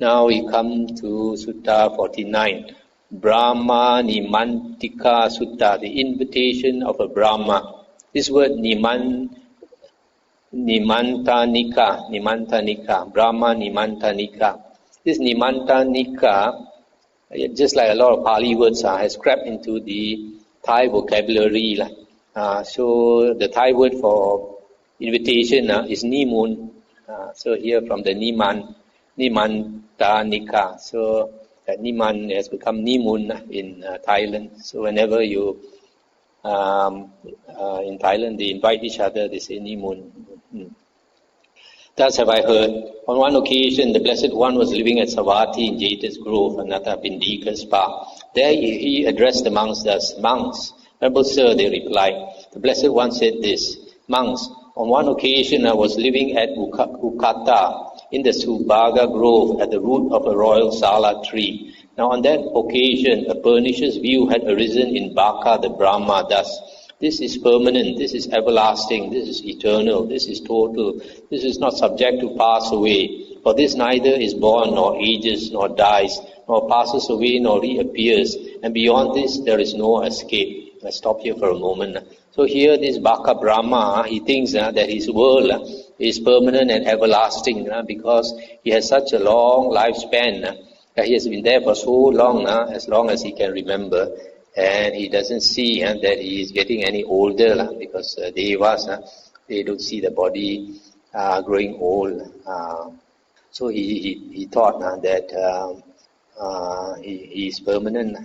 Now we come to Sutta 49, Brahmanimantanika Sutta, the invitation of a Brahma. This word Nimantanika, Brahmanimantanika. This Nimantanika, just like a lot of Pali words, has crept into the Thai vocabulary. So the Thai word for invitation is Nimun. So here from the Nimantanika. So that Niman has become Nimun in Thailand. So whenever you in Thailand they invite each other, they say Nimun. Thus have I heard. On one occasion, the Blessed One was living at Savatthi in Jeta's Grove, Anatta Pindika's park. There he addressed the monks thus, "Monks, Venerable Sir," they replied. The Blessed One said this, "Monks, on one occasion I was living at Ukata in the Subhaga Grove at the root of a royal sala tree. Now on that occasion a pernicious view had arisen in Baka the Brahma thus, this is permanent, this is everlasting, this is eternal, this is total, this is not subject to pass away. For this neither is born, nor ages, nor dies, nor passes away, nor reappears, and beyond this there is no escape." Let's stop here for a moment. So here this Baka Brahma, he thinks that his world is permanent and everlasting because he has such a long lifespan. He has been there for so long as he can remember. And he doesn't see that he is getting any older because devas, they don't see the body growing old. So he thought that he is permanent.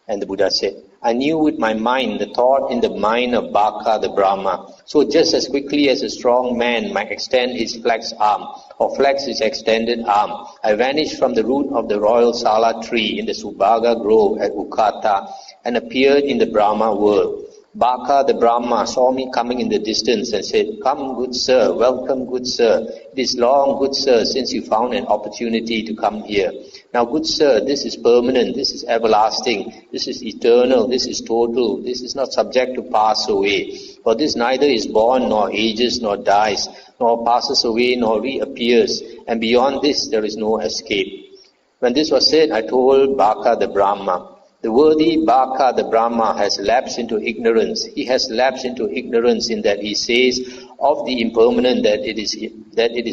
And the Buddha said, "I knew with my mind the thought in the mind of Baka the Brahma. So just as quickly as a strong man might extend his flexed arm, or flex his extended arm, I vanished from the root of the royal sala tree in the Subhaga Grove at Ukata and appeared in the Brahma world. Baka the Brahma saw me coming in the distance and said, 'Come, good sir, welcome, good sir. It is long, good sir, since you found an opportunity to come here. Now, good sir, this is permanent, this is everlasting, this is eternal, this is total, this is not subject to pass away. For this neither is born, nor ages, nor dies, nor passes away, nor reappears, and beyond this there is no escape.' When this was said, I told Baka the Brahma, 'The worthy Baka the Brahma has lapsed into ignorance. He has lapsed into ignorance in that he says of the impermanent that it is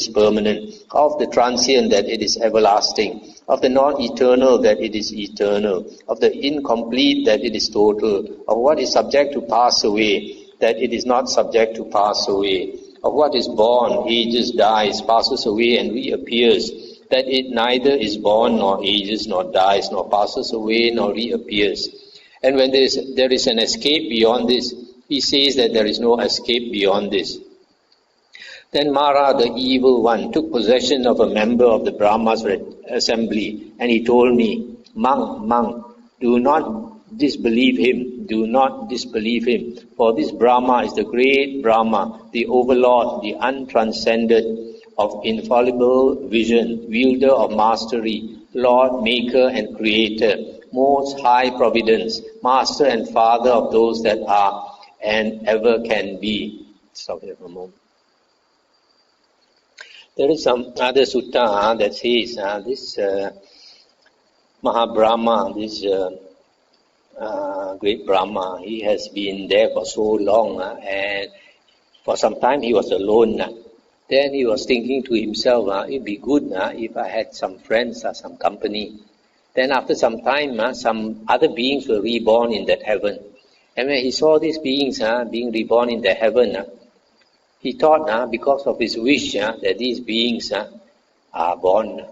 permanent, of the transient that it is everlasting, of the non-eternal that it is eternal, of the incomplete that it is total, of what is subject to pass away that it is not subject to pass away, of what is born, ages, dies, passes away and reappears, that it neither is born, nor ages, nor dies, nor passes away, nor reappears. And when there is an escape beyond this, he says that there is no escape beyond this.' Then Mara, the evil one, took possession of a member of the Brahma's assembly, and he told me, 'Monk, do not disbelieve him, for this Brahma is the great Brahma, the overlord, the untranscended, of infallible vision, wielder of mastery, Lord, Maker and Creator, most high providence, Master and Father of those that are and ever can be.'" Stop here for a moment. There is some other sutta that says this Mahabrahma, this great Brahma, he has been there for so long and for some time he was alone. Then he was thinking to himself, it'd be good if I had some friends or some company. Then after some time, some other beings were reborn in that heaven. And when he saw these beings being reborn in the heaven, he thought because of his wish that these beings are born.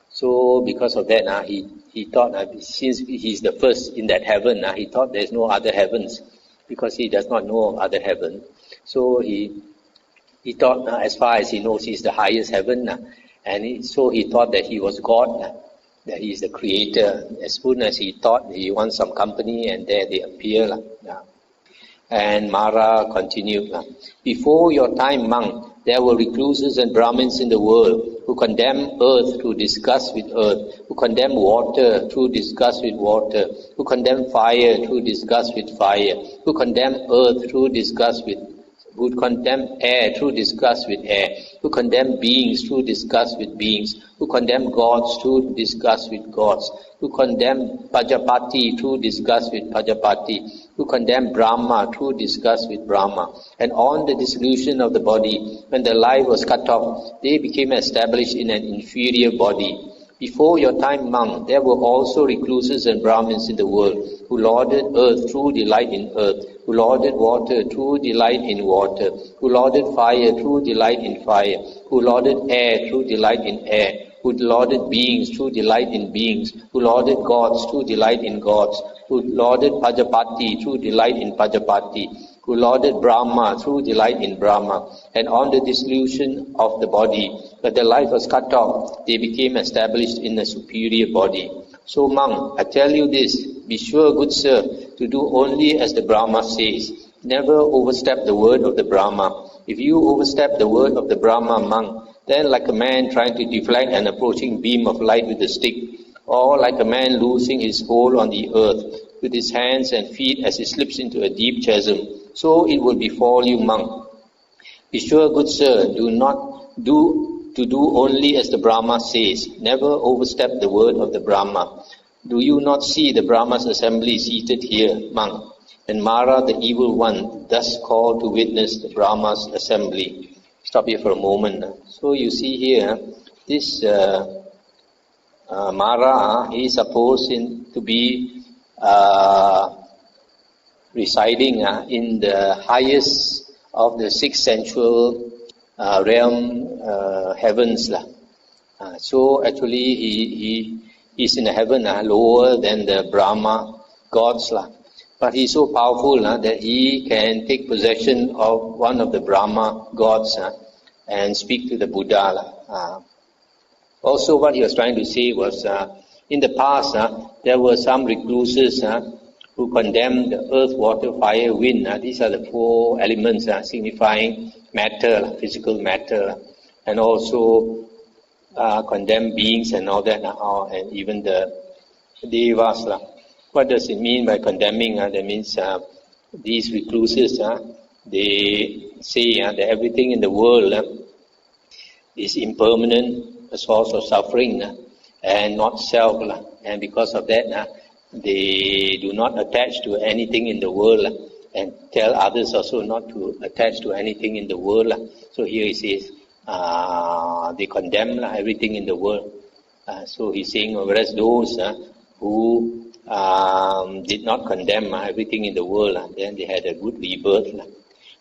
So because of that, he thought since he's the first in that heaven, he thought there's no other heavens because he does not know of other heaven. So he thought, as far as he knows, he's the highest heaven, so he thought that he was God, that he is the creator. As soon as he thought he wants some company, and there they appear. And Mara continued, "Before your time, monk, there were recluses and Brahmins in the world who condemn earth through disgust with earth, who condemn water through disgust with water, who condemn fire through disgust with fire, who condemn earth through disgust with who condemn air through disgust with air, who condemn beings through disgust with beings, who condemn gods through disgust with gods, who condemn Pajapati through disgust with Pajapati, who condemn Brahma through disgust with Brahma. And on the dissolution of the body, when the life was cut off, they became established in an inferior body. Before your time, monk, there were also recluses and Brahmins in the world, who lauded earth through delight in earth, who lauded water through delight in water, who lauded fire through delight in fire, who lauded air through delight in air, who lauded beings through delight in beings, who lauded gods through delight in gods, who lauded Pajapati through delight in Pajapati, who lauded Brahma through delight in Brahma. And on the dissolution of the body, when the life was cut off, they became established in a superior body. So monk, I tell you this, be sure, good sir, to do only as the Brahma says. Never overstep the word of the Brahma. If you overstep the word of the Brahma, monk, then like a man trying to deflect an approaching beam of light with a stick, or like a man losing his hold on the earth with his hands and feet as he slips into a deep chasm, so it will befall you, monk. Be sure, good sir, to do only as the Brahma says. Never overstep the word of the Brahma. Do you not see the Brahma's assembly seated here, monk? And Mara, the evil one, thus called to witness the Brahma's assembly. Stop here for a moment. So you see here, this Mara, he is supposed to be residing in the highest of the six sensual realm heavens. So actually he is in a heaven lower than the Brahma gods. But he is so powerful that he can take possession of one of the Brahma gods and speak to the Buddha. Also what he was trying to say was, in the past there were some recluses who condemned the earth, water, fire, wind. These are the four elements signifying matter, physical matter, and also condemn beings and all that, and even the devas. What does it mean by condemning? That means these recluses, they say that everything in the world is impermanent, a source of suffering, and not self. And because of that, they do not attach to anything in the world, and tell others also not to attach to anything in the world. So here he says, they condemn everything in the world. So he's saying, whereas those who did not condemn everything in the world, then they had a good rebirth.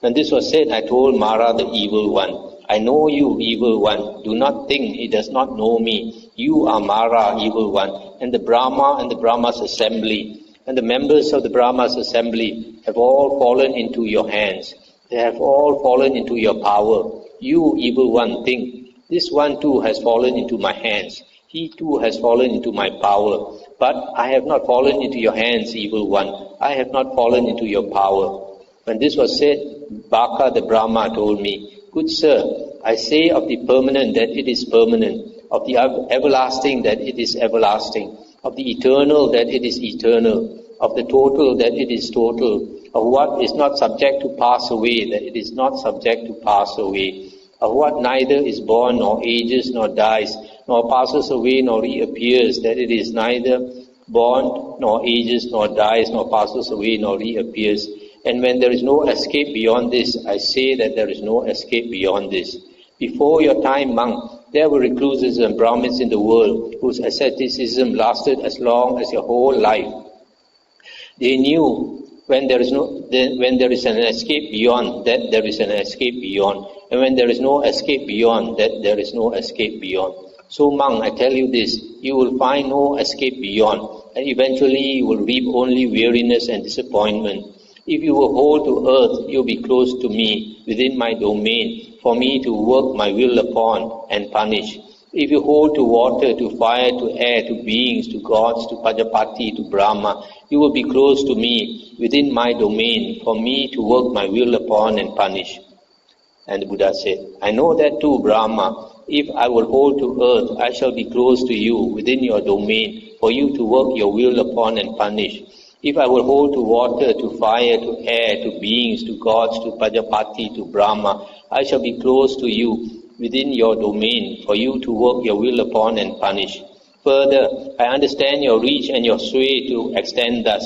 When this was said, I told Mara, the evil one, I know you, evil one. Do not think he does not know me. You are Mara, evil one, and the Brahma and the Brahma's assembly, and the members of the Brahma's assembly have all fallen into your hands. They have all fallen into your power. You, evil one, think, this one too has fallen into my hands. He too has fallen into my power. But I have not fallen into your hands, evil one. I have not fallen into your power. When this was said, Baka the Brahma told me, good sir, I say of the permanent that it is permanent, of the everlasting that it is everlasting, of the eternal that it is eternal, of the total that it is total, of what is not subject to pass away that it is not subject to pass away, of what neither is born nor ages nor dies, nor passes away nor reappears, that it is neither born nor ages nor dies nor passes away nor reappears. And when there is no escape beyond this, I say that there is no escape beyond this. Before your time, monk, there were recluses and Brahmins in the world whose asceticism lasted as long as your whole life. They knew when there is an escape beyond, that there is an escape beyond. And when there is no escape beyond, that there is no escape beyond. So monk, I tell you this, you will find no escape beyond, and eventually you will reap only weariness and disappointment. If you will hold to earth, you will be close to me, within my domain, for me to work my will upon and punish. If you hold to water, to fire, to air, to beings, to gods, to Pajapati, to Brahma, you will be close to me, within my domain, for me to work my will upon and punish. And the Buddha said, I know that too, Brahma. If I will hold to earth, I shall be close to you, within your domain, for you to work your will upon and punish. If I will hold to water, to fire, to air, to beings, to gods, to Pajapati, to Brahma, I shall be close to you, within your domain, for you to work your will upon and punish. Further, I understand your reach and your sway to extend thus.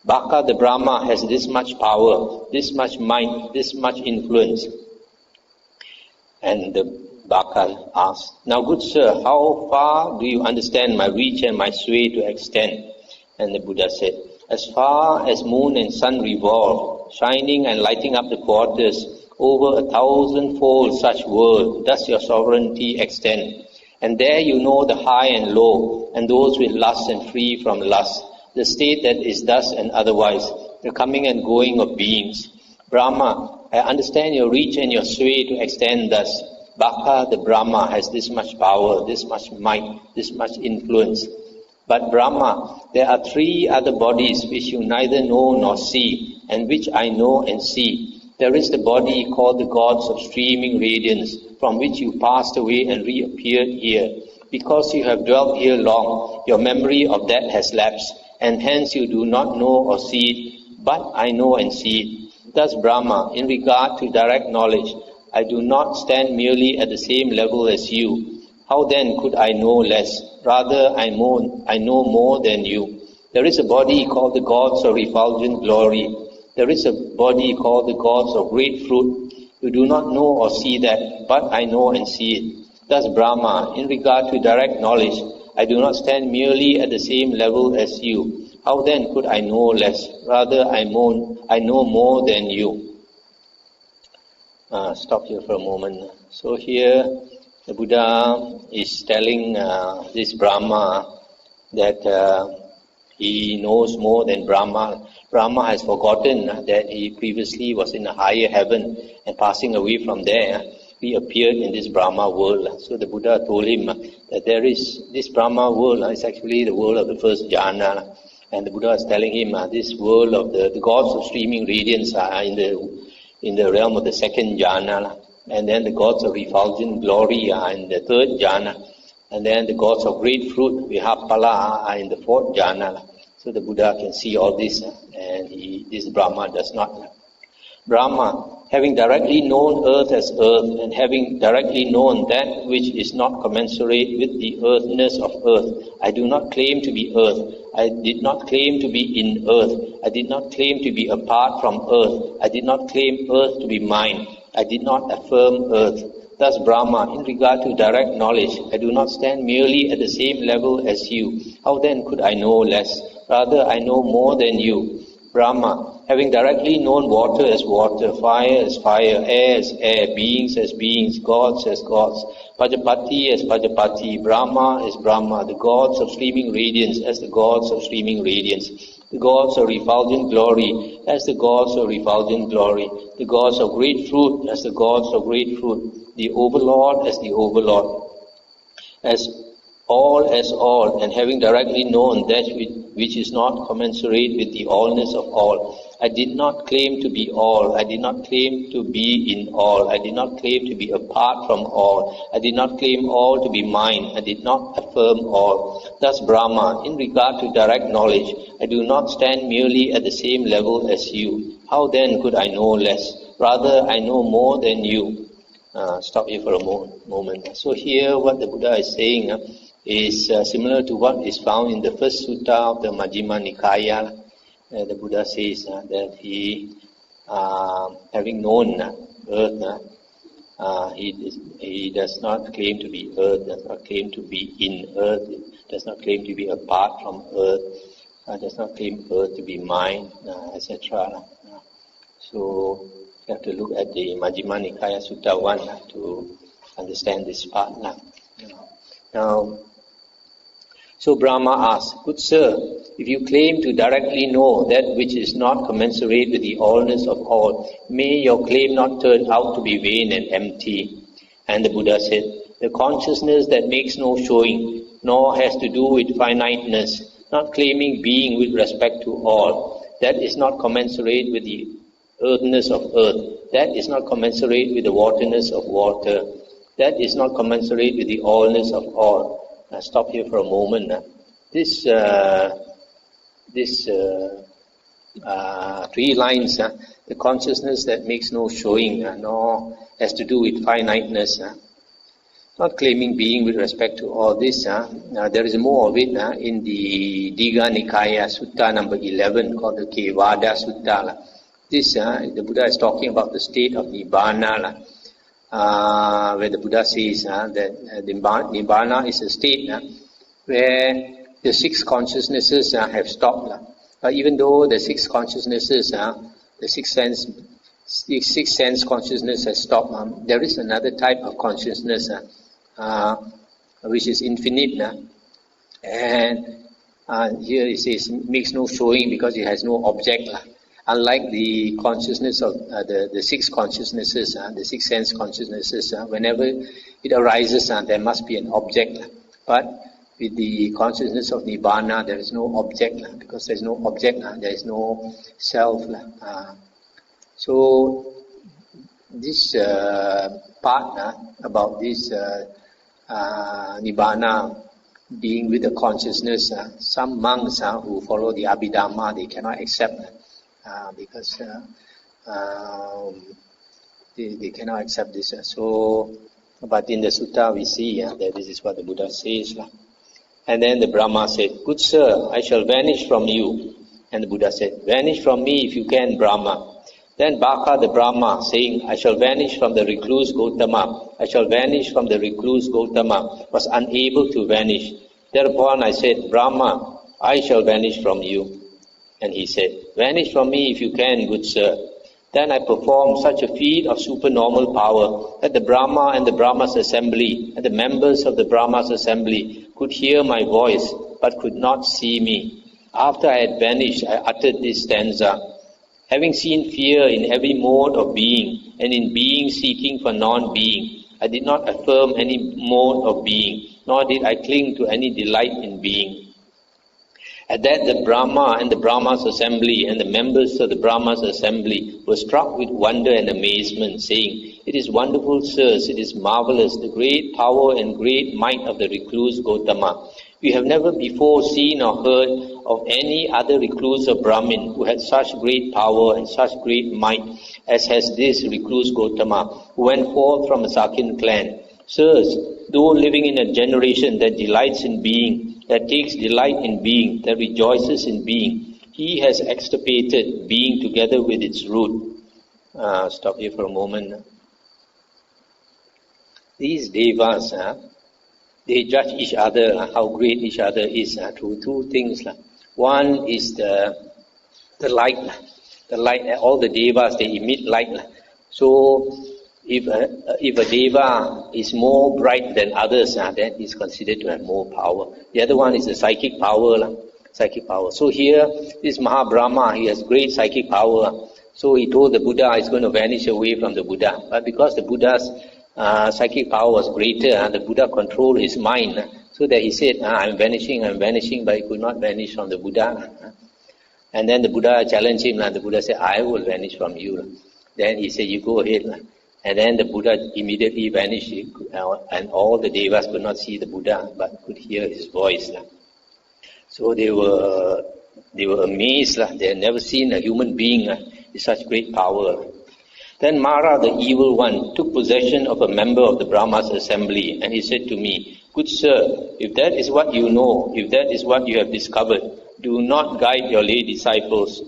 Baka the Brahma has this much power, this much might, this much influence. And the Baka asked, now good sir, how far do you understand my reach and my sway to extend? And the Buddha said, as far as moon and sun revolve, shining and lighting up the quarters, over 1,000-fold such world does your sovereignty extend. And there you know the high and low, and those with lust and free from lust, the state that is thus and otherwise, the coming and going of beings. Brahma, I understand your reach and your sway to extend thus. Baka, the Brahma, has this much power, this much might, this much influence. But Brahma, there are 3 other bodies which you neither know nor see, and which I know and see. There is the body called the gods of streaming radiance, from which you passed away and reappeared here. Because you have dwelt here long, your memory of that has lapsed, and hence you do not know or see it, but I know and see it. Thus Brahma, in regard to direct knowledge, I do not stand merely at the same level as you. How then could I know less? Rather, I know more than you. There is a body called the gods of refulgent glory. There is a body called the gods of great fruit. You do not know or see that, but I know and see it. Thus Brahma, in regard to direct knowledge, I do not stand merely at the same level as you. How then could I know less? Rather, I know more than you. Stop here for a moment. So here, the Buddha is telling this Brahma that he knows more than Brahma. Brahma has forgotten that he previously was in a higher heaven, and passing away from there, he appeared in this Brahma world. So the Buddha told him that there is this Brahma world is actually the world of the first jhana. And the Buddha is telling him this world of the gods of streaming radiance are in the realm of the second jhana. And then the gods of refulgent glory are in the third jhana. And then the gods of great fruit, Vihapala, are in the fourth jhana. So the Buddha can see all this, and this Brahma does not. Brahma, having directly known earth as earth, and having directly known that which is not commensurate with the earthness of earth, I do not claim to be earth. I did not claim to be in earth. I did not claim to be apart from earth. I did not claim earth to be mine. I did not affirm earth. Thus Brahma, in regard to direct knowledge, I do not stand merely at the same level as you. How then could I know less? Rather, I know more than you. Brahma, having directly known water as water, fire as fire, air as air, beings as beings, gods as gods, Pajapati as Pajapati, Brahma as Brahma, the gods of streaming radiance as the gods of streaming radiance, the gods of refulgent glory as the gods of refulgent glory, the gods of great fruit as the gods of great fruit, the overlord as the overlord, as all, and having directly known that which is not commensurate with the allness of all. I did not claim to be all. I did not claim to be in all. I did not claim to be apart from all. I did not claim all to be mine. I did not affirm all. Thus Brahma, in regard to direct knowledge, I do not stand merely at the same level as you. How then could I know less? Rather, I know more than you. Stop here for a moment. So here what the Buddha is saying is similar to what is found in the first sutta of the Majjhima Nikaya. The Buddha says that he, having known earth, he does not claim to be earth, does not claim to be in earth, does not claim to be apart from earth, does not claim earth to be mine, etc. So you have to look at the Majjhima Nikaya Sutta 1 to understand this part. Now, so Brahma asked, good sir, if you claim to directly know that which is not commensurate with the allness of all, may your claim not turn out to be vain and empty. And the Buddha said, the consciousness that makes no showing, nor has to do with finiteness, not claiming being with respect to all, that is not commensurate with the earthness of earth, that is not commensurate with the waterness of water, that is not commensurate with the allness of all. Stop here for a moment. This 3 lines. The consciousness that makes no showing, nor has to do with finiteness. Not claiming being with respect to all this. There is more of it in the Digha Nikaya Sutta number 11 called the Kevada Sutta. This, the Buddha is talking about the state of Nibbana, where the Buddha says that Nibbana is a state where the 6 consciousnesses have stopped. Even though the 6 consciousnesses, the sixth sense consciousness has stopped, there is another type of consciousness which is infinite. And here it says, makes no showing because it has no object. Unlike the consciousness of the 6 consciousnesses, the 6 sense consciousnesses, whenever it arises, there must be an object. But with the consciousness of Nibbana, there is no object. Because there is no object, there is no self. So this part about this Nibbana being with the consciousness, some monks who follow the Abhidhamma, they cannot accept because they cannot accept this. So, but in the sutta we see that this is what the Buddha says. And then the Brahma said, "Good sir, I shall vanish from you." And the Buddha said, "Vanish from me if you can, Brahma." Then Baka the Brahma saying, "I shall vanish from the recluse Gautama. I shall vanish from the recluse Gautama," was unable to vanish. Thereupon I said, "Brahma, I shall vanish from you." And he said, "Vanish from me if you can, good sir." Then I performed such a feat of supernormal power that the Brahma and the Brahma's assembly and the members of the Brahma's assembly could hear my voice but could not see me. After I had vanished, I uttered this stanza. Having seen fear in every mode of being and in being seeking for non-being, I did not affirm any mode of being, nor did I cling to any delight in being. At that, the Brahma and the Brahma's assembly and the members of the Brahma's assembly were struck with wonder and amazement, saying, "It is wonderful, sirs, it is marvelous, the great power and great might of the recluse Gautama. We have never before seen or heard of any other recluse or Brahmin who had such great power and such great might as has this recluse Gautama, who went forth from a Sakin clan. Sirs, though living in a generation that delights in being, that takes delight in being, that rejoices in being, he has extirpated being together with its root." Stop here for a moment. These devas, they judge each other, how great each other is, through 2 things. One is the light. The light, all the devas, they emit light. So if a deva is more bright than others, then he's considered to have more power. The other one is the psychic power. Psychic power. So here, this Mahabrahma, he has great psychic power. So he told the Buddha he's going to vanish away from the Buddha. But because the Buddha's psychic power was greater, the Buddha controlled his mind. So that he said, I'm vanishing, but he could not vanish from the Buddha. And then the Buddha challenged him, and the Buddha said, I will vanish from you. Then he said, you go ahead. And then the Buddha immediately vanished, and all the devas could not see the Buddha, but could hear his voice. So they were amazed. They had never seen a human being with such great power. Then Mara, the evil one, took possession of a member of the Brahma's assembly, and he said to me, Good sir, if that is what you know, if that is what you have discovered, do not guide your lay disciples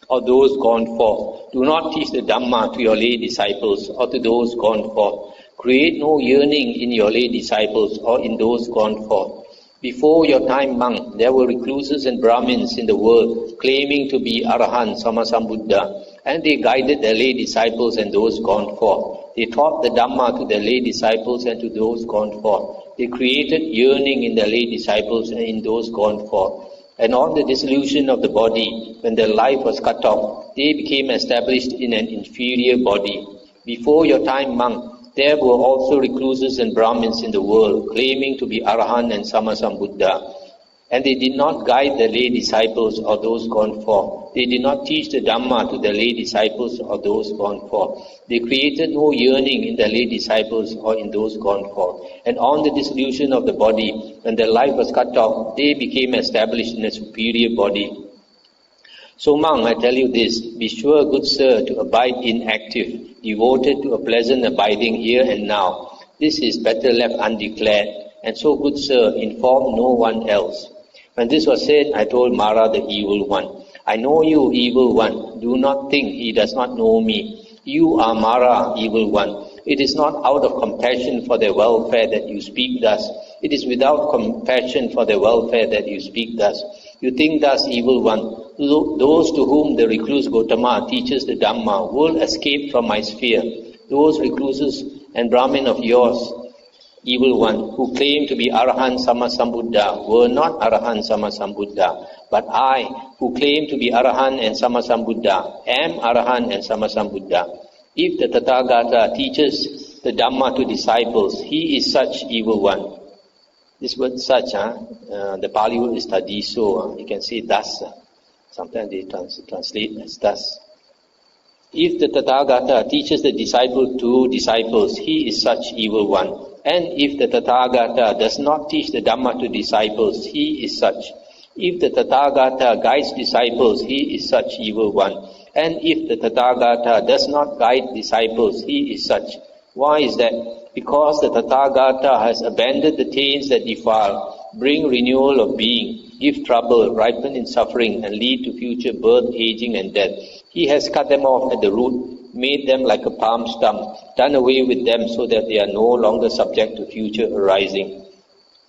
or those gone forth. Do not teach the Dhamma to your lay disciples or to those gone forth. Create no yearning in your lay disciples or in those gone forth. Before your time, monk, there were recluses and Brahmins in the world claiming to be Arahant, Sammasambuddha, and they guided their lay disciples and those gone forth. They taught the Dhamma to their lay disciples and to those gone forth. They created yearning in their lay disciples and in those gone forth. And on the dissolution of the body, when their life was cut off, they became established in an inferior body. Before your time, monk, there were also recluses and Brahmins in the world, claiming to be Arahant and Sammasambuddha. And they did not guide their lay disciples or those gone forth. They did not teach the Dhamma to their lay disciples or those gone forth. They created no yearning in their lay disciples or in those gone forth. And on the dissolution of the body, when their life was cut off, they became established in a superior body. So monk, I tell you this, be sure, good sir, to abide inactive, devoted to a pleasant abiding here and now. This is better left undeclared, and so, good sir, inform no one else. When this was said, I told Mara the evil one, I know you, evil one. Do not think he does not know me. You are Mara, evil one. It is not out of compassion for their welfare that you speak thus. It is without compassion for their welfare that you speak thus. You think thus, evil one. Those to whom the recluse Gotama teaches the Dhamma will escape from my sphere. Those recluses and Brahmin of yours, evil one, who claim to be Arahant Sammasambuddha, were not Arahant Sammasambuddha, but I, who claim to be Arahant and Sammasambuddha, am Arahant and Sammasambuddha. If the Tathagata teaches the Dhamma to disciples, he is such, evil one. This word such, the Pali word is tadiso, you can say thus. Sometimes they translate as thus. If the Tathagata teaches the disciple to disciples, he is such, evil one. And if the Tathagata does not teach the Dhamma to disciples, he is such. If the Tathagata guides disciples, he is such, evil one. And if the Tathagata does not guide disciples, he is such. Why is that? Because the Tathagata has abandoned the taints that defile, bring renewal of being, give trouble, ripen in suffering, and lead to future birth, aging, and death. He has cut them off at the root, made them like a palm stump, done away with them so that they are no longer subject to future arising.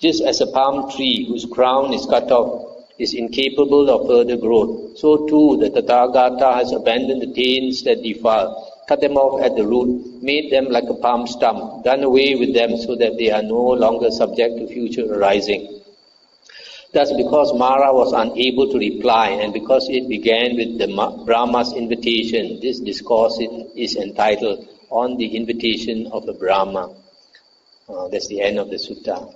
Just as a palm tree whose crown is cut off is incapable of further growth, so too the Tathagata has abandoned the taints that defile, cut them off at the root, made them like a palm stump, done away with them so that they are no longer subject to future arising. Thus, because Mara was unable to reply, and because it began with the Brahma's invitation, this discourse is entitled, On the Invitation of the Brahma. That's the end of the sutta.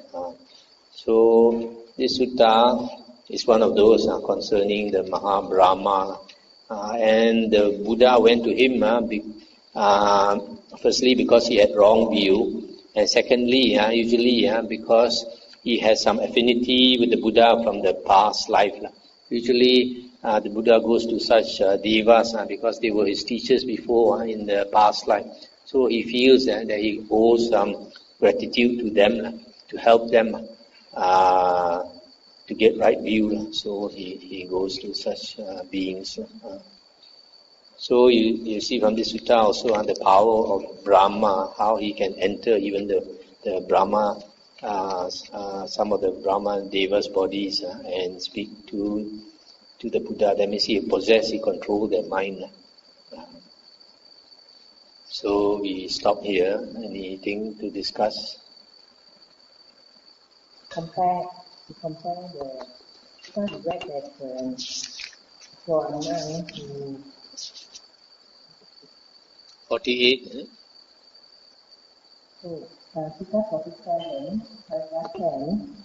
So, this sutta is one of those concerning the Maha-Brahma. And the Buddha went to him, firstly because he had wrong view, and secondly, usually because he has some affinity with the Buddha from the past life. Usually the Buddha goes to such devas because they were his teachers before in the past life. So he feels that he owes some gratitude to them, to help them to get right view. So he goes to such beings. So you see from this sutta also the power of Brahma, how he can enter even the Brahma, some of the Brahma Devas bodies and speak to the Buddha. That means he possess, he control their mind. So we stop here. Anything to discuss? Compare the, because we read that for a man who 48. So, Sutta 47, paragraph 10.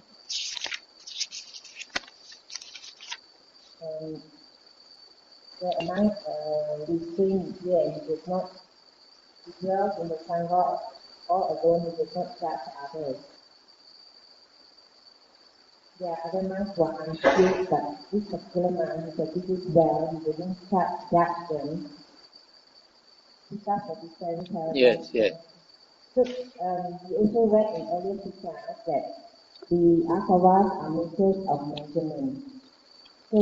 Where a monk restrained here, he does not dwell in the Sangha or alone, he does not judge others. There are other monks who are unskilled, but this particular monk, who practices well, he doesn't judge them. Sutta 47, paragraph 10. Yes. So, we also read in earlier suttas that the asavas are makers of measurement. So,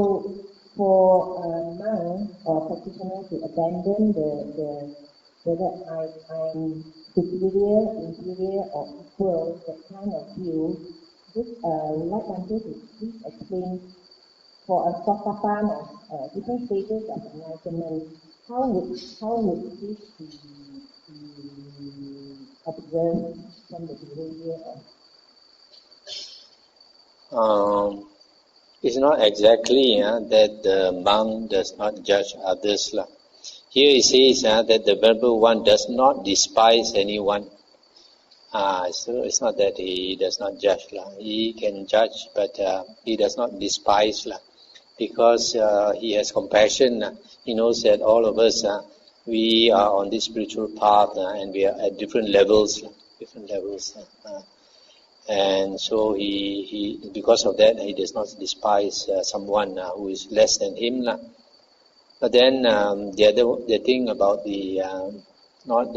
for a monk or practitioner to abandon the whether I'm superior, inferior, or equal, that kind of view, just would like Bhante to please explain for a sotapanna, different stages of enlightenment, how would this be observed from the behavior of? It's not exactly that the monk does not judge others. Here it says that the Venerable One does not despise anyone. So it's not that he does not judge. He can judge, but he does not despise. Because he has compassion. He knows that all of us, we are on this spiritual path and we are at different levels. And so he because of that, he does not despise someone who is less than him. But then the thing about the not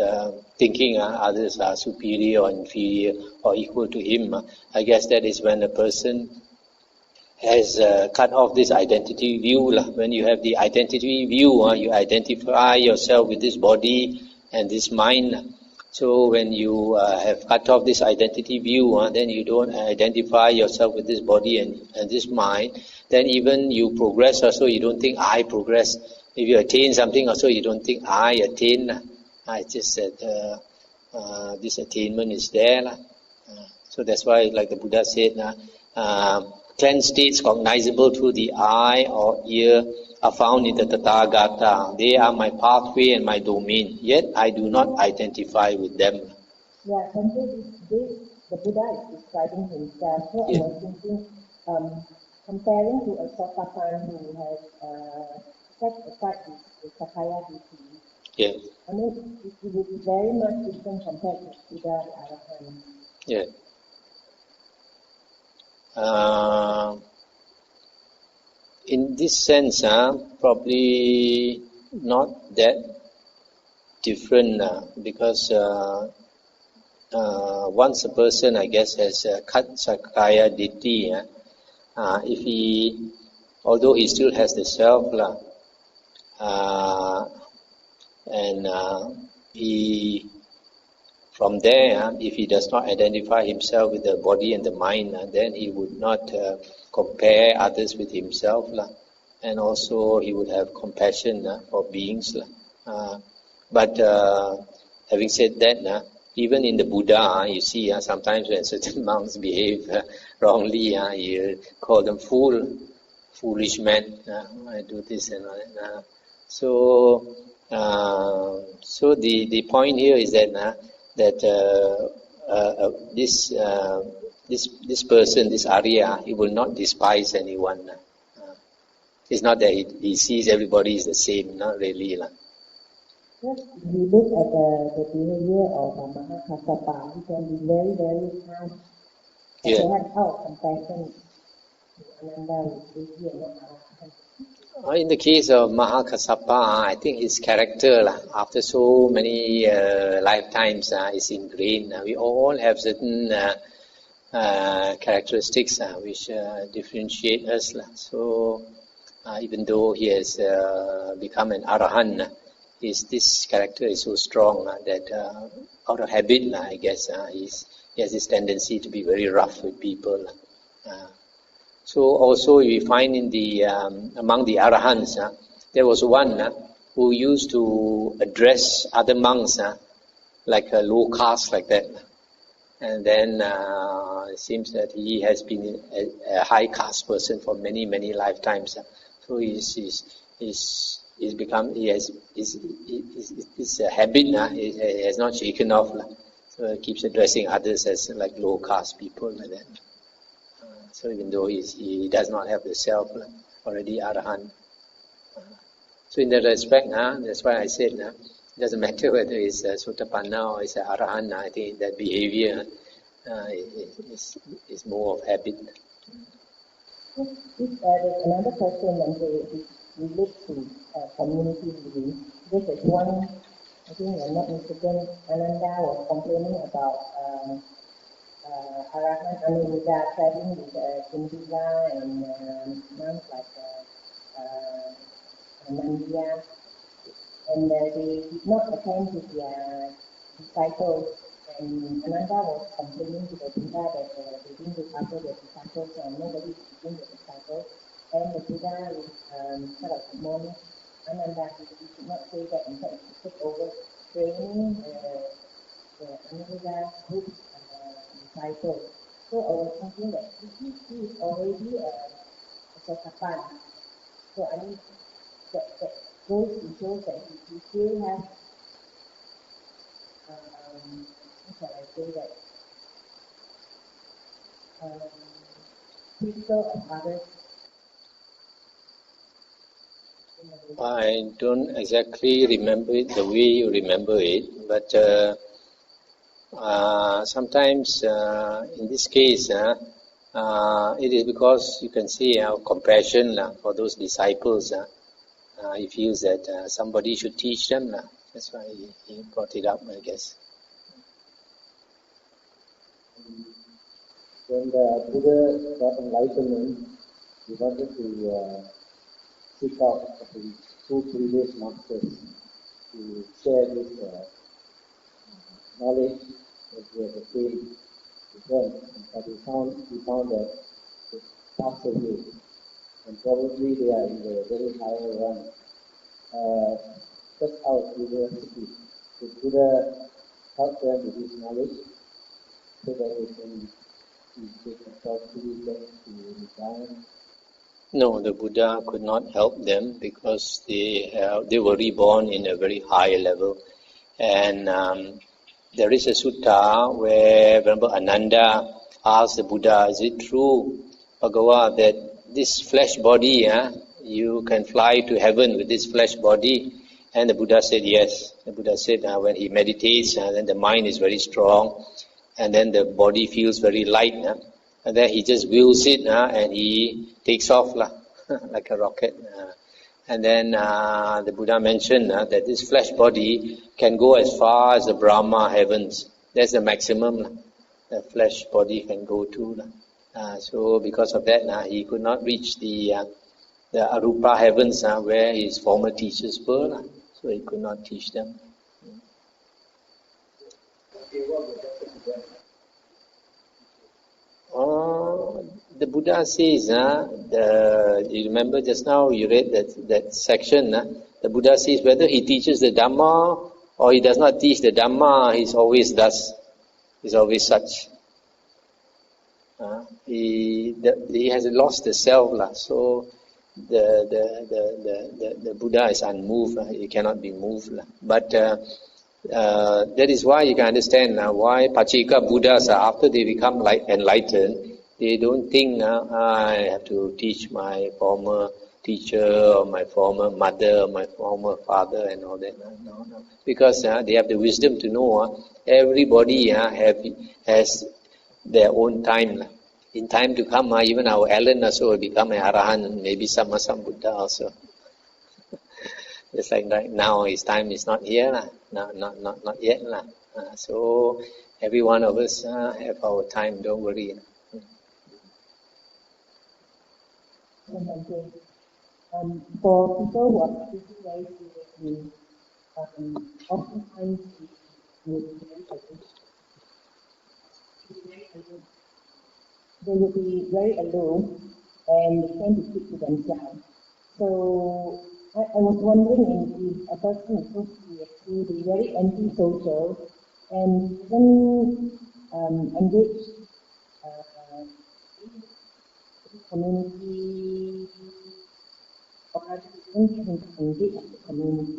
thinking others are superior or inferior or equal to him, I guess that is when a person has cut off this identity view. When you have the identity view, you identify yourself with this body and this mind. So when you have cut off this identity view, then you don't identify yourself with this body and this mind. Then even you progress also, you don't think I progress. If you attain something also, you don't think I attain. I just said this attainment is there. So that's why, like the Buddha said, cleansed states cognizable through the eye or ear are found in the Tathagata. They are my pathway and my domain, yet I do not identify with them. Yeah, and the Buddha is describing himself. So I was thinking, comparing to a Sotapan who has set aside his Sakaya Ditti. Yeah. I mean, it would be very much different compared to Buddha the Arahant. Yeah. In this sense, probably not that different because once a person, I guess, has cut Sakaya Ditti, if he, although he still has the self, and he, from there, if he does not identify himself with the body and the mind, then he would not compare others with himself, and also he would have compassion for beings. But having said that, even in the Buddha, you see, sometimes when certain monks behave wrongly, you call them foolish man. I do this and all that. So the point here is that this person, this Arya, he will not despise anyone. It's not that he sees everybody is the same, not really. Yes, if we look at the behavior of Mahakassapa, he can be very, very harsh. But they have out compassion to Ananda with Devi and not Arahant. In the case of Mahakassapa, I think his character, after so many lifetimes, is ingrained. We all have certain characteristics which differentiate us. So even though he has become an Arahant, this character is so strong that out of habit, I guess, he has this tendency to be very rough with people. So also we find in the among the Arahants, there was one who used to address other monks like a low caste like that. And then it seems that he has been a high caste person for many, many lifetimes. So his habit he has not shaken off. So he keeps addressing others as like low caste people like that. So even though he does not have the self, already Arahant. So in that respect, that's why I said, it doesn't matter whether it's Sotapanna or it's Arahant. I think that behavior is more of habit. There's another question and it relates to community living. This is one, I think I'm not mistaken, Ananda was complaining about Arahant Anuruddha traveling with Cindila and monks like Nandiya, and they did not attend to their disciples. And Ananda was complaining to the Buddha that they didn't look after their disciples and nobody is teaching the disciples. And the Buddha sort of admonished Ananda, he should not say that, in fact, he should take over training the Anuruddha group disciples. So I was thinking that he is already a Sotapan. So I mean, that goes to show that he still has, how shall I say that, critical of others. I don't exactly remember it the way you remember it, but sometimes in this case, it is because you can see our compassion for those disciples. he feels that somebody should teach them. That's why he brought it up, I guess. When the Buddha got enlightenment, he wanted to seek out the two previous masters to share this knowledge that he had attained with them. But he found that it passed away, and probably they are in the very higher run. Just out of curiosity, the Buddha helped them with this knowledge so that they can properly get to Nirvana. No, the Buddha could not help them because they were reborn in a very high level. And there is a sutta where, remember, Ananda asked the Buddha, is it true, Bhagavan, that this flesh body, you can fly to heaven with this flesh body? And the Buddha said yes. The Buddha said when he meditates, then the mind is very strong, and then the body feels very light. And then he just wheels it and he takes off like a rocket. And then the Buddha mentioned that this flesh body can go as far as the Brahma heavens. That's the maximum the flesh body can go to. So because of that, he could not reach the Arupa heavens where his former teachers were. So he could not teach them. The Buddha says, you remember just now you read that section, the Buddha says whether he teaches the Dhamma or he does not teach the Dhamma, he's always thus, he's always such. He has lost the self, so the Buddha is unmoved, he cannot be moved. But that is why you can understand why Pachika Buddhas, after they become enlightened, they don't think I have to teach my former teacher or my former mother or my former father and all that. No. Because they have the wisdom to know everybody has their own time. In time to come, even our Alan also will become an Arahant, maybe some Buddha also. Just like right now, his time is not here, not yet. So every one of us have our time, don't worry. For people who are practicing very seriously, oftentimes they will be very alone and they tend to keep to themselves. So I was wondering if a person is supposed to be actually very antisocial and doesn't engage in community, or doesn't engage in the community.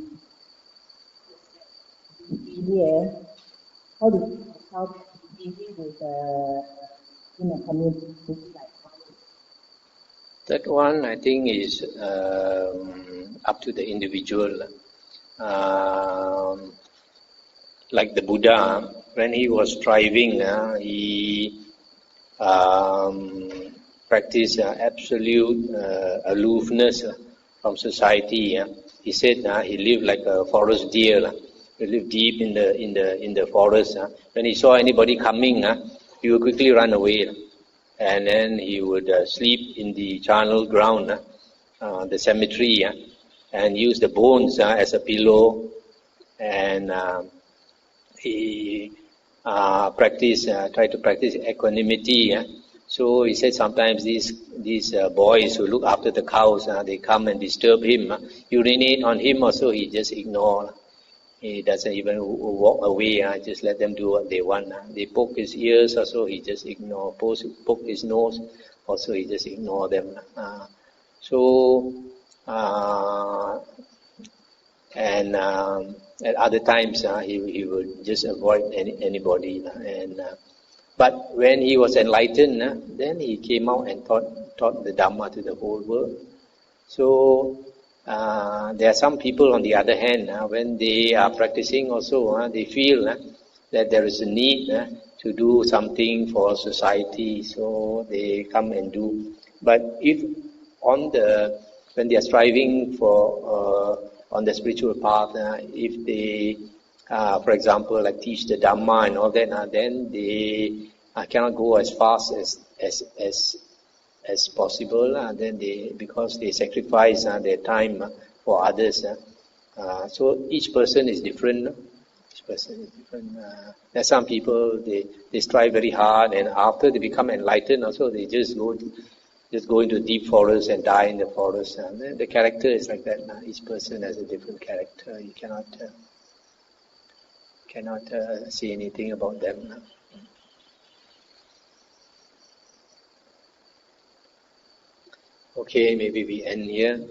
Here, how do you engage with in a community like ours? That one, I think, is up to the individual. Like the Buddha, when he was striving, he practiced absolute aloofness from society. He said he lived like a forest deer. He lived deep in the forest. When he saw anybody coming, he would quickly run away. And then he would sleep in the charnel ground, the cemetery, and use the bones as a pillow. And he tried to practice equanimity. So he said sometimes these boys who look after the cows, they come and disturb him, urinate on him, also he just ignore. He doesn't even walk away, just let them do what they want. They poke his ears, also he just ignore. Poke his nose, also he just ignore them. And at other times he would just avoid anybody. But when he was enlightened, then he came out and taught the Dhamma to the whole world. So there are some people, on the other hand, when they are practicing also, they feel that there is a need to do something for society, so they come and do. But if on the when they are striving for on the spiritual path, if they, for example, like teach the Dhamma and all that, then they cannot go as fast as possible. Then because they sacrifice their time for others. So each person is different. Each person is different. There's some people they strive very hard, and after they become enlightened, also they just go into deep forest and die in the forest. And the character is like that. Each person has a different character. You cannot say anything about them. Okay, maybe we end here.